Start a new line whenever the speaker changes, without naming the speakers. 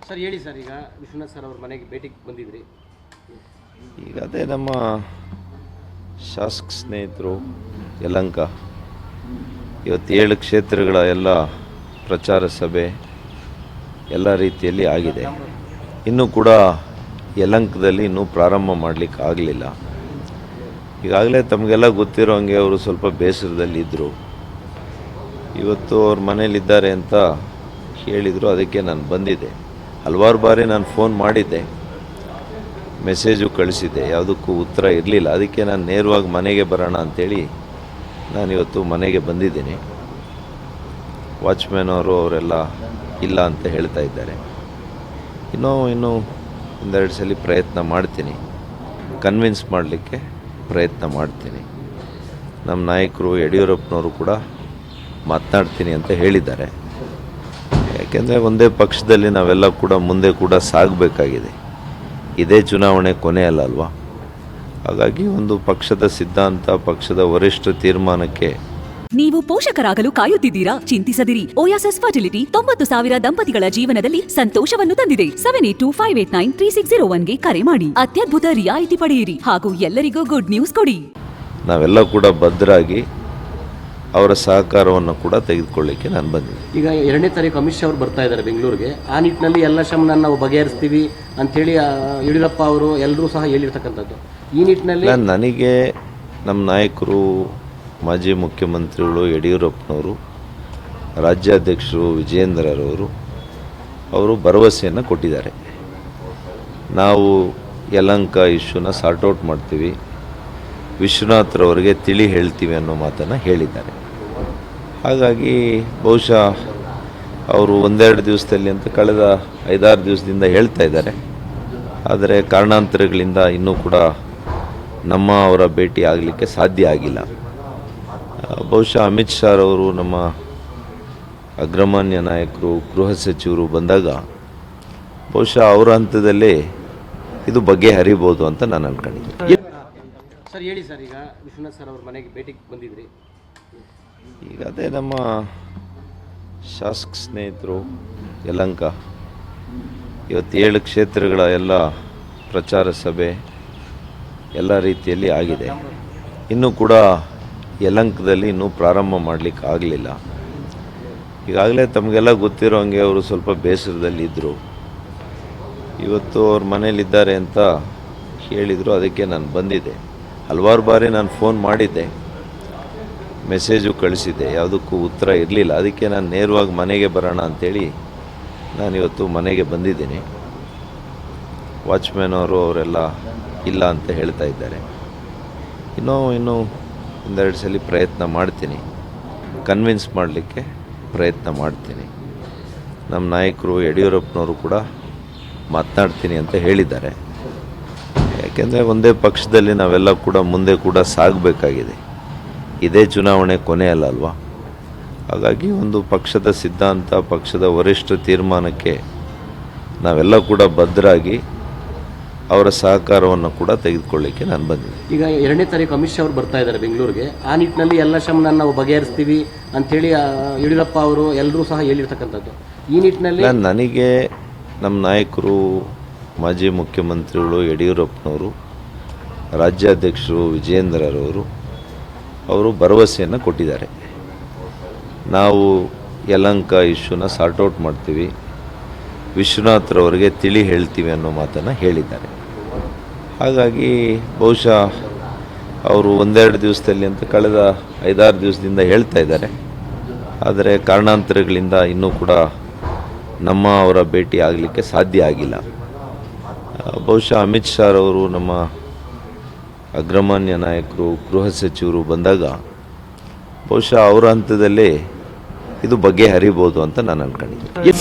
Sir ಹೇಳಿ sir, ಈಗ Vishwanath sir ಅವ್ರ ಮನೆಗೆ ಭೇಟಿಗೆ ಬಂದಿದ್ರಿ.
ಈಗ ಅದೇ ನಮ್ಮ ಶಾಸಕ ಸ್ನೇಹಿತರು ಯಲಹಂಕ ಇವತ್ತು 7 ಕ್ಷೇತ್ರಗಳ ಎಲ್ಲ ಪ್ರಚಾರ ಸಭೆ ಎಲ್ಲ ರೀತಿಯಲ್ಲಿ ಆಗಿದೆ. ಇನ್ನೂ ಕೂಡ ಯಲಹಂಕದಲ್ಲಿ ಇನ್ನೂ ಪ್ರಾರಂಭ ಮಾಡಲಿಕ್ಕೆ ಆಗಲಿಲ್ಲ. ಈಗಾಗಲೇ ತಮಗೆಲ್ಲ ಗೊತ್ತಿರೋ ಹಂಗೆ ಅವರು ಸ್ವಲ್ಪ ಬೇಸರದಲ್ಲಿದ್ದರು. ಇವತ್ತು ಅವ್ರ ಮನೇಲಿದ್ದಾರೆ ಅಂತ ಹೇಳಿದರು, ಅದಕ್ಕೆ ನಾನು ಬಂದಿದ್ದೆ. ಹಲವಾರು ಬಾರಿ ನಾನು ಫೋನ್ ಮಾಡಿದ್ದೆ, ಮೆಸೇಜು ಕಳಿಸಿದ್ದೆ, ಯಾವುದಕ್ಕೂ ಉತ್ತರ ಇರಲಿಲ್ಲ. ಅದಕ್ಕೆ ನಾನು ನೇರವಾಗಿ ಮನೆಗೆ ಬರೋಣ ಅಂಥೇಳಿ ನಾನಿವತ್ತು ಮನೆಗೆ ಬಂದಿದ್ದೀನಿ. ವಾಚ್ಮ್ಯಾನ್ ಅವರೆಲ್ಲ ಇಲ್ಲ ಅಂತ ಹೇಳ್ತಾ ಇದ್ದಾರೆ. ಇನ್ನೂ ಒಂದೆರಡು ಸಲ ಪ್ರಯತ್ನ ಮಾಡ್ತೀನಿ, ಕನ್ವಿನ್ಸ್ ಮಾಡಲಿಕ್ಕೆ ಪ್ರಯತ್ನ ಮಾಡ್ತೀನಿ. ನಮ್ಮ ನಾಯಕರು ಯಡಿಯೂರಪ್ಪನವರು ಕೂಡ ಮಾತನಾಡ್ತೀನಿ ಅಂತ ಹೇಳಿದ್ದಾರೆ. ಯಾಕೆಂದರೆ ಒಂದೇ ಪಕ್ಷದಲ್ಲಿ ನಾವೆಲ್ಲ ಕೂಡ ಮುಂದೆ ಕೂಡ ಸಾಗಬೇಕಾಗಿದೆ. ಇದೇ ಚುನಾವಣೆ ಕೊನೆಯಲ್ಲ ಅಲ್ವಾ? ಹಾಗಾಗಿ ಒಂದು ಪಕ್ಷದ ಸಿದ್ಧಾಂತ, ಪಕ್ಷದ ವರಿಷ್ಠ ತೀರ್ಮಾನಕ್ಕೆ
ನೀವು ಪೋಷಕರಾಗಲು ಕಾಯುತ್ತಿದ್ದೀರಾ? ಚಿಂತಿಸದಿರಿ. ಓಯಾಸಿಸ್ ಫರ್ಟಿಲಿಟಿ 90,000 ದಂಪತಿಗಳ ಜೀವನದಲ್ಲಿ ಸಂತೋಷವನ್ನು ತಂದಿದೆ. 7825893601ಗೆ ಕರೆ ಮಾಡಿ ಅತ್ಯದ್ಭುತ ರಿಯಾಯಿತಿ ಪಡೆಯಿರಿ ಹಾಗೂ ಎಲ್ಲರಿಗೂ ಗುಡ್ ನ್ಯೂಸ್ ಕೊಡಿ.
ನಾವೆಲ್ಲ ಕೂಡ ಭದ್ರಾಗಿ ಅವರ ಸಹಕಾರವನ್ನು ಕೂಡ ತೆಗೆದುಕೊಳ್ಳಿಕ್ಕೆ ನಾನು ಬಂದಿದ್ದೆ.
ಈಗ 2ನೇ ತಾರೀಕು ಅಮಿತ್ ಶಾ ಅವರು ಬರ್ತಾ ಇದ್ದಾರೆ ಬೆಂಗಳೂರಿಗೆ. ಆ ನಿಟ್ಟಿನಲ್ಲಿ ಎಲ್ಲ ಶ್ರಮನ ನಾವು ಬಗೆಹರಿಸ್ತೀವಿ ಅಂಥೇಳಿ ಯಡಿಯೂರಪ್ಪ ಅವರು ಎಲ್ಲರೂ ಸಹ ಹೇಳಿರ್ತಕ್ಕಂಥದ್ದು. ಈ ನಿಟ್ಟಿನಲ್ಲಿ
ನನಗೆ ನಮ್ಮ ನಾಯಕರು, ಮಾಜಿ ಮುಖ್ಯಮಂತ್ರಿಗಳು ಯಡಿಯೂರಪ್ಪನವರು, ರಾಜ್ಯಾಧ್ಯಕ್ಷರು ವಿಜಯೇಂದ್ರರವರು ಅವರು ಭರವಸೆಯನ್ನು ಕೊಟ್ಟಿದ್ದಾರೆ. ನಾವು ಯಲಹಂಕ ಇಶ್ಯೂನ ಸಾರ್ಟ್ಔಟ್ ಮಾಡ್ತೀವಿ, ವಿಶ್ವನಾಥ್ರವರಿಗೆ ತಿಳಿ ಹೇಳ್ತೀವಿ ಅನ್ನೋ ಮಾತನ್ನು ಹೇಳಿದ್ದಾರೆ. ಹಾಗಾಗಿ ಬಹುಶಃ ಅವರು ಒಂದೆರಡು ದಿವಸದಲ್ಲಿ ಅಂತ ಕಳೆದ 5-6 ದಿವಸದಿಂದ ಹೇಳ್ತಾ ಇದ್ದಾರೆ. ಆದರೆ ಕಾರಣಾಂತರಗಳಿಂದ ಇನ್ನೂ ಕೂಡ ಅವರ ಭೇಟಿ ಆಗಲಿಕ್ಕೆ ಸಾಧ್ಯ ಆಗಿಲ್ಲ. ಬಹುಶಃ ಅಮಿತ್ ಶಾ ಅವರು, ನಮ್ಮ ಅಗ್ರಮಾನ್ಯ ನಾಯಕರು, ಗೃಹ ಸಚಿವರು ಬಂದಾಗ ಬಹುಶಃ ಅವರ ಹಂತದಲ್ಲೇ ಇದು ಬಗೆಹರಿಬೋದು ಅಂತ ನಾನು ಅನ್ಕೊಂಡಿದ್ದೀನಿ.
ಸರ್ ಹೇಳಿ ಸರ್, ಈಗ ವಿಶ್ವನಾಥ್ ಸರ್ ಅವ್ರ ಮನೆಗೆ ಭೇಟಿಗೆ ಬಂದಿದ್ರಿ.
ಈಗ ಅದೇ ನಮ್ಮ ಶಾಸಕ ಸ್ನೇಹಿತರು ಯಲಹಂಕ ಇವತ್ತು 7 ಕ್ಷೇತ್ರಗಳ ಎಲ್ಲ ಪ್ರಚಾರ ಸಭೆ ಎಲ್ಲ ರೀತಿಯಲ್ಲಿ ಆಗಿದೆ. ಇನ್ನೂ ಕೂಡ ಯಲಹಂಕದಲ್ಲಿ ಇನ್ನೂ ಪ್ರಾರಂಭ ಮಾಡಲಿಕ್ಕೆ ಆಗಲಿಲ್ಲ. ಈಗಾಗಲೇ ತಮಗೆಲ್ಲ ಗೊತ್ತಿರೋ ಹಂಗೆ ಅವರು ಸ್ವಲ್ಪ ಬೇಸರದಲ್ಲಿದ್ದರು. ಇವತ್ತು ಅವ್ರ ಮನೇಲಿದ್ದಾರೆ ಅಂತ ಹೇಳಿದರು, ಅದಕ್ಕೆ ನಾನು ಬಂದಿದ್ದೆ. ಹಲವಾರು ಬಾರಿ ನಾನು ಫೋನ್ ಮಾಡಿದ್ದೆ, ಮೆಸೇಜು ಕಳಿಸಿದ್ದೆ, ಯಾವುದಕ್ಕೂ ಉತ್ತರ ಇರಲಿಲ್ಲ. ಅದಕ್ಕೆ ನಾನು ನೇರವಾಗಿ ಮನೆಗೆ ಬರೋಣ ಅಂಥೇಳಿ ನಾನಿವತ್ತು ಮನೆಗೆ ಬಂದಿದ್ದೀನಿ. ವಾಚ್ಮ್ಯಾನ್ ಅವರೆಲ್ಲ ಇಲ್ಲ ಅಂತ ಹೇಳ್ತಾ ಇದ್ದಾರೆ. ಇನ್ನೂ ಒಂದೆರಡು ಸಲ ಪ್ರಯತ್ನ ಮಾಡ್ತೀನಿ, ಕನ್ವಿನ್ಸ್ ಮಾಡಲಿಕ್ಕೆ ಪ್ರಯತ್ನ ಮಾಡ್ತೀನಿ. ನಮ್ಮ ನಾಯಕರು ಯಡಿಯೂರಪ್ಪನವರು ಕೂಡ ಮಾತನಾಡ್ತೀನಿ ಅಂತ ಹೇಳಿದ್ದಾರೆ. ಯಾಕೆಂದರೆ ಒಂದೇ ಪಕ್ಷದಲ್ಲಿ ನಾವೆಲ್ಲ ಕೂಡ ಮುಂದೆ ಕೂಡ ಸಾಗಬೇಕಾಗಿದೆ. ಇದೇ ಚುನಾವಣೆ ಕೊನೆಯಲ್ಲ ಅಲ್ವಾ? ಹಾಗಾಗಿ ಒಂದು ಪಕ್ಷದ ಸಿದ್ಧಾಂತ, ಪಕ್ಷದ ವರಿಷ್ಠ ತೀರ್ಮಾನಕ್ಕೆ ನಾವೆಲ್ಲ ಕೂಡ ಭದ್ರಾಗಿ ಅವರ ಸಹಕಾರವನ್ನು ಕೂಡ ತೆಗೆದುಕೊಳ್ಳಿಕ್ಕೆ ನಾನು ಬಂದಿದ್ದೆ.
ಈಗ 2ನೇ ತಾರೀಕು ಅಮಿತ್ ಶಾ ಅವರು ಬರ್ತಾ ಇದ್ದಾರೆ ಬೆಂಗಳೂರಿಗೆ. ಆ ನಿಟ್ಟಿನಲ್ಲಿ ಎಲ್ಲ ಶ್ರಮನ ನಾವು ಬಗೆಹರಿಸ್ತೀವಿ ಅಂಥೇಳಿ ಯಡಿಯೂರಪ್ಪ ಅವರು ಎಲ್ಲರೂ ಸಹ ಹೇಳಿರ್ತಕ್ಕಂಥದ್ದು. ಈ ನಿಟ್ಟಿನಲ್ಲಿ
ನನಗೆ ನಮ್ಮ ನಾಯಕರು, ಮಾಜಿ ಮುಖ್ಯಮಂತ್ರಿಗಳು ಯಡಿಯೂರಪ್ಪನವರು, ರಾಜ್ಯಾಧ್ಯಕ್ಷರು ವಿಜಯೇಂದ್ರರವರು ಅವರು ಭರವಸೆಯನ್ನು ಕೊಟ್ಟಿದ್ದಾರೆ. ನಾವು ಯಲಹಂಕ ಇಶ್ಯೂನ ಸಾರ್ಟ್ಔಟ್ ಮಾಡ್ತೀವಿ, ವಿಶ್ವನಾಥ್ರವರಿಗೆ ತಿಳಿ ಹೇಳ್ತೀವಿ ಅನ್ನೋ ಮಾತನ್ನು ಹೇಳಿದ್ದಾರೆ. ಹಾಗಾಗಿ ಬಹುಶಃ ಅವರು ಒಂದೆರಡು ದಿವಸದಲ್ಲಿ ಅಂತ ಕಳೆದ 5-6 ದಿವಸದಿಂದ ಹೇಳ್ತಾ ಇದ್ದಾರೆ. ಆದರೆ ಕಾರಣಾಂತರಗಳಿಂದ ಇನ್ನೂ ಕೂಡ ಅವರ ಭೇಟಿ ಆಗಲಿಕ್ಕೆ ಸಾಧ್ಯ ಆಗಿಲ್ಲ. ಬಹುಶಃ ಅಮಿತ್ ಶಾ ಅವರು, ನಮ್ಮ ಅಗ್ರಮಾನ್ಯ ನಾಯಕರು, ಗೃಹ ಸಚಿವರು ಬಂದಾಗ ಬಹುಶಃ ಅವರ ಹಂತದಲ್ಲೇ ಇದು ಬಗೆಹರಿಬೋದು ಅಂತ ನಾನು ಅನ್ಕೊಂಡಿದ್ದೀನಿ.